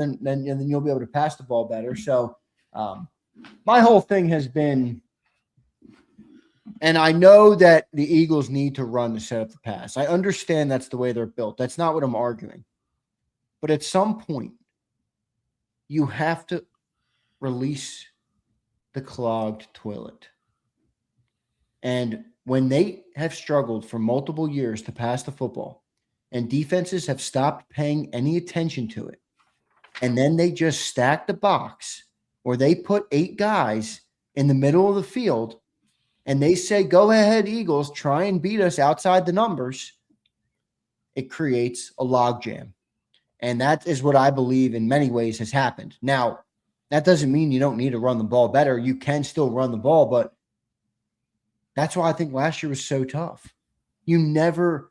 then you'll be able to pass the ball better. So my whole thing has been, and I know that the Eagles need to run to set up the pass. I understand that's the way they're built. That's not what I'm arguing. But at some point, you have to release the clogged toilet. And when they have struggled for multiple years to pass the football and defenses have stopped paying any attention to it, and then they just stack the box or they put 8 guys in the middle of the field and they say, go ahead, Eagles, try and beat us outside the numbers, it creates a logjam. And that is what I believe in many ways has happened. Now, that doesn't mean you don't need to run the ball better. You can still run the ball, but that's why I think last year was so tough. You never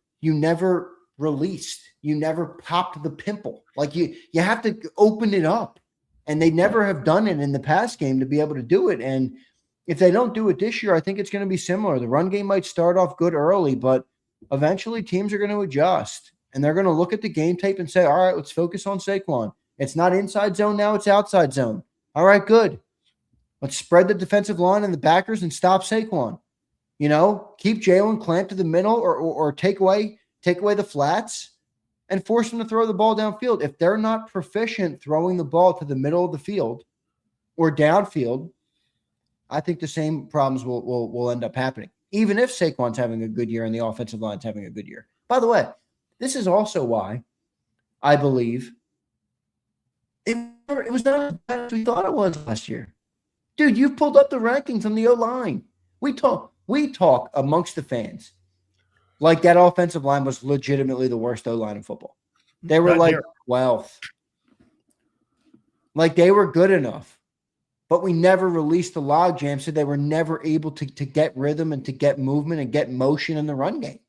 released. You never popped the pimple. Like you have to open it up. And they never have done it in the pass game to be able to do it. And if they don't do it this year, I think it's going to be similar. The run game might start off good early, but eventually teams are going to adjust. And they're going to look at the game tape and say, all right, let's focus on Saquon. It's not inside zone now, it's outside zone. All right, good. Let's spread the defensive line and the backers and stop Saquon. Keep Jalen clamped to the middle or take away the flats and force them to throw the ball downfield. If they're not proficient throwing the ball to the middle of the field or downfield, I think the same problems will end up happening, even if Saquon's having a good year and the offensive line's having a good year. By the way, this is also why I believe it was not as bad as we thought it was last year. Dude, you pulled up the rankings on the O-line. We talk amongst the fans like that offensive line was legitimately the worst O-line in football. They were like 12th. Like they were good enough. But we never released the logjam, so they were never able to get rhythm and to get movement and get motion in the run game.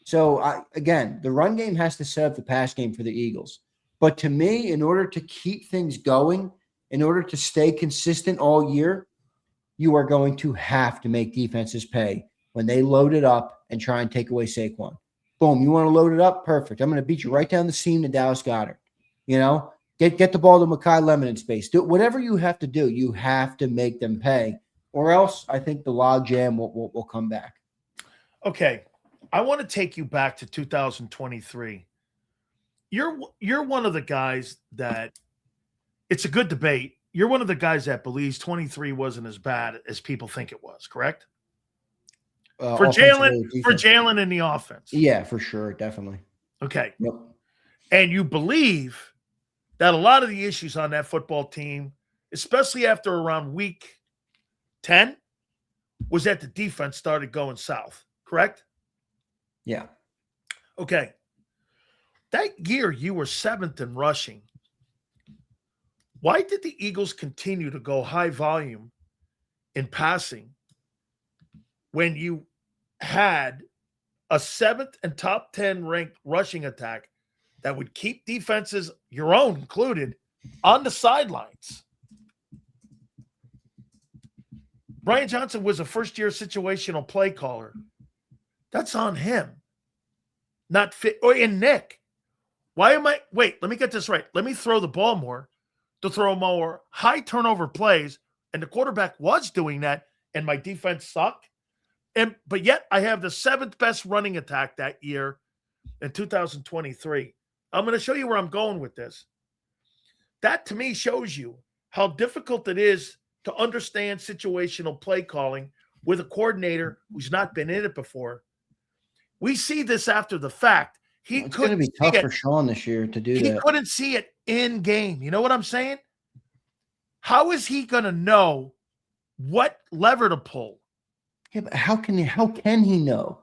So, again, the run game has to set up the pass game for the Eagles. But to me, in order to keep things going, in order to stay consistent all year, you are going to have to make defenses pay when they load it up and try and take away Saquon. Boom, you want to load it up? Perfect. I'm going to beat you right down the seam to Dallas Goedert. Get the ball to Mekhi Lemon in space. Do whatever you have to do. You have to make them pay, or else I think the logjam will come back. Okay. I want to take you back to 2023. You're one of the guys that it's a good debate. You're one of the guys that believes 23 wasn't as bad as people think it was, correct? For Jalen in the offense. Yeah, for sure. Definitely. Okay. Yep. And you believe that a lot of the issues on that football team, especially after around week 10, was that the defense started going south, correct? Yeah. Okay. That year you were 7th in rushing. Why did the Eagles continue to go high volume in passing when you had a 7th and top 10 ranked rushing attack that would keep defenses, your own included, on the sidelines? Brian Johnson was a first-year situational play caller. That's on him. Not fit. Or in Nick. Wait, let me get this right. Let me throw the ball more to throw more high turnover plays. And the quarterback was doing that, and my defense sucked. But yet I have the 7th best running attack that year in 2023. I'm going to show you where I'm going with this. That to me shows you how difficult it is to understand situational play calling with a coordinator who's not been in it before. We see this after the fact. It's going to be tough for Sean this year to do that. He couldn't see it in game. You know what I'm saying? How is he going to know what lever to pull? Yeah, but how can he know?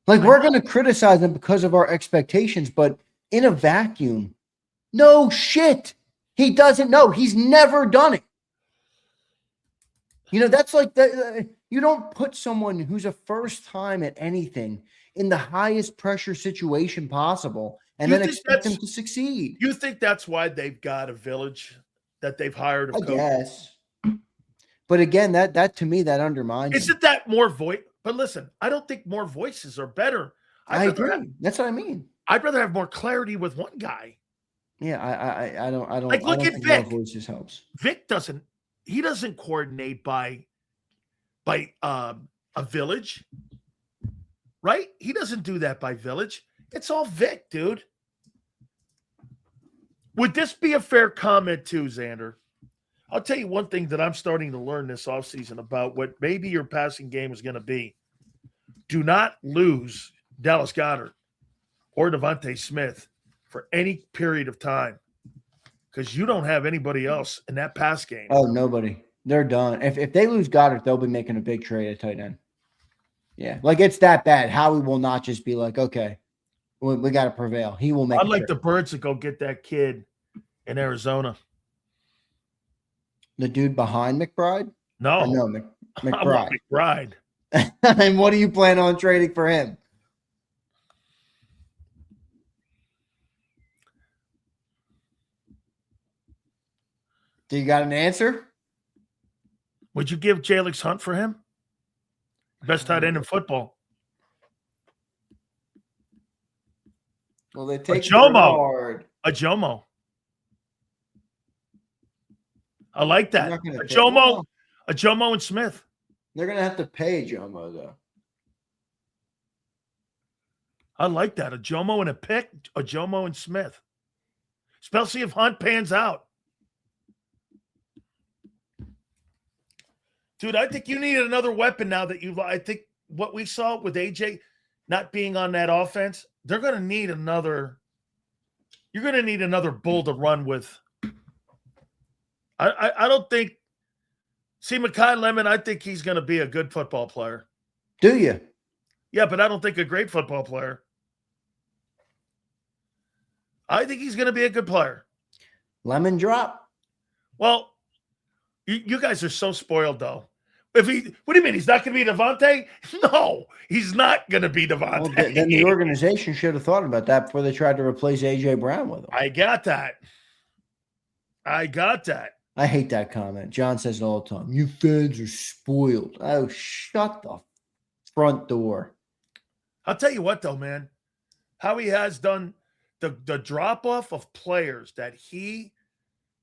Like, we're going to criticize him because of our expectations, but in a vacuum, no shit. He doesn't know. He's never done it. That's like you don't put someone who's a first time at anything in the highest pressure situation possible and then expect them to succeed. You think that's why they've got a village that they've hired? I guess. But again, that to me, that undermines. Isn't that more voice? But listen, I don't think more voices are better. I agree. That's what I mean. I'd rather have more clarity with one guy. Yeah, I don't Like, look at think more Vic. voices helps. Vic doesn't coordinate by a village, right? He doesn't do that by village. It's all Vic, dude. Would this be a fair comment too, Zander? I'll tell you one thing that I'm starting to learn this offseason about what maybe your passing game is going to be. Do not lose Dallas Goedert or Devontae Smith for any period of time, because you don't have anybody else in that pass game. Oh, nobody. They're done. If they lose Goddard, they'll be making a big trade at tight end. Yeah, like it's that bad. Howie will not just be like, okay, we got to prevail. He will make. I'd like the Birds to go get that kid in Arizona. The dude behind McBride? No, McBride. McBride. And what do you plan on trading for him? Do you got an answer? Would you give Jalix Hunt for him? Best tight end in football. Well, they take A Jomo. I like that. A Jomo and Smith. They're going to have to pay Jomo, though. I like that. A Jomo and a pick, a Jomo and Smith. Especially if Hunt pans out. Dude, I think you need another weapon now that I think what we saw with AJ not being on that offense, they're going to need another. You're going to need another bull to run with. I don't think. See, Mekhi Lemon, I think he's going to be a good football player. Do you? Yeah, but I don't think a great football player. I think he's going to be a good player. Lemon drop. Well, you guys are so spoiled, though. What do you mean? He's not going to be Devontae? No, he's not going to be Devontae. Well, then the organization should have thought about that before they tried to replace A.J. Brown with him. I got that. I hate that comment. John says it all the time. You fans are spoiled. Oh, shut the front door. I'll tell you what, though, man. How he has done the drop-off of players that he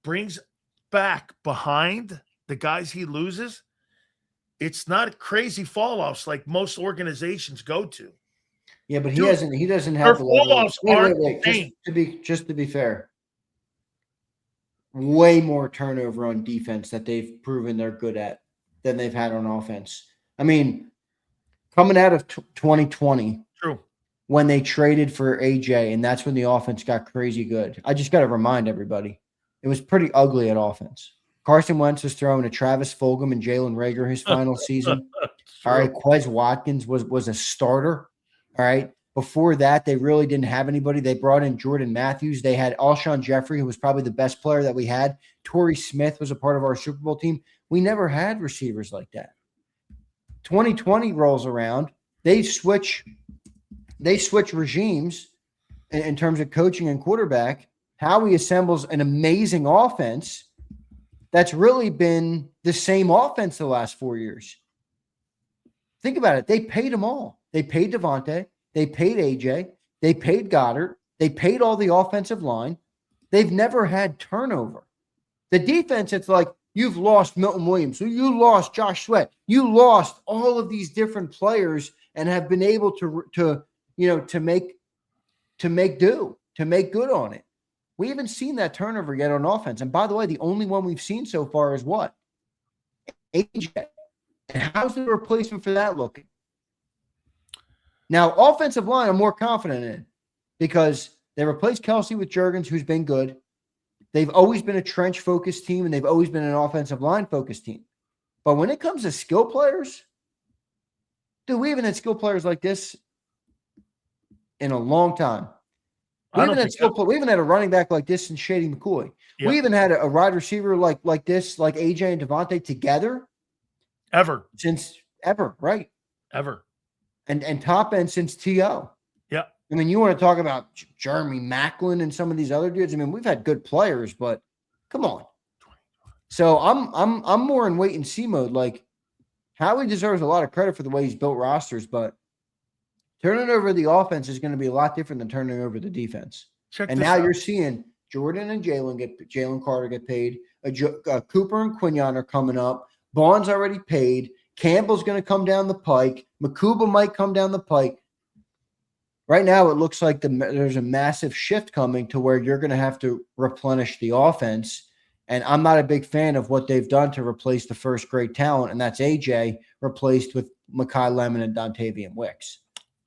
brings back behind the guys he loses, it's not crazy fall-offs like most organizations go to. Yeah, but he doesn't have the fall-offs aren't just to be fair. Way more turnover on defense that they've proven they're good at than they've had on offense. I mean, coming out of 2020, true, when they traded for AJ, and that's when the offense got crazy good. I just got to remind everybody, it was pretty ugly at offense. Carson Wentz was throwing to Travis Fulgham and Jalen Reagor his final season. All right, Quez Watkins was a starter. All right. Before that, they really didn't have anybody. They brought in Jordan Matthews. They had Alshon Jeffrey, who was probably the best player that we had. Torrey Smith was a part of our Super Bowl team. We never had receivers like that. 2020 rolls around. They switch regimes in terms of coaching and quarterback. Howie assembles an amazing offense that's really been the same offense the last 4 years. Think about it. They paid them all. They paid Devontae. They paid AJ. They paid Goddard. They paid all the offensive line. They've never had turnover. The defense, it's like you've lost Milton Williams. So you lost Josh Sweat. You lost all of these different players and have been able to make good on it. We haven't seen that turnover yet on offense. And by the way, the only one we've seen so far is what? AJ. And how's the replacement for that looking? Now, offensive line, I'm more confident in because they replaced Kelsey with Juergens, who's been good. They've always been a trench-focused team, and they've always been an offensive line-focused team. But when it comes to skill players, dude, we haven't had skill players like this in a long time. We haven't had a running back like this since Shady McCoy. Yep. We even had a wide receiver like this, like AJ and Devontae together. Since ever, right? Ever. And top end since T.O. Yeah. I mean, you want to talk about Jeremy Maclin and some of these other dudes. I mean, we've had good players, but come on. So I'm more in wait and see mode. Like, Howie deserves a lot of credit for the way he's built rosters, but turning over the offense is going to be a lot different than turning over the defense. Now you're seeing Jordan and Jalen Carter get paid. Cooper and Quinion are coming up. Bond's already paid. Campbell's going to come down the pike. Makuba might come down the pike. Right now, it looks like there's a massive shift coming to where you're going to have to replenish the offense. And I'm not a big fan of what they've done to replace the first great talent, and that's AJ, replaced with Mekhi Lemon and Dontavian Wicks.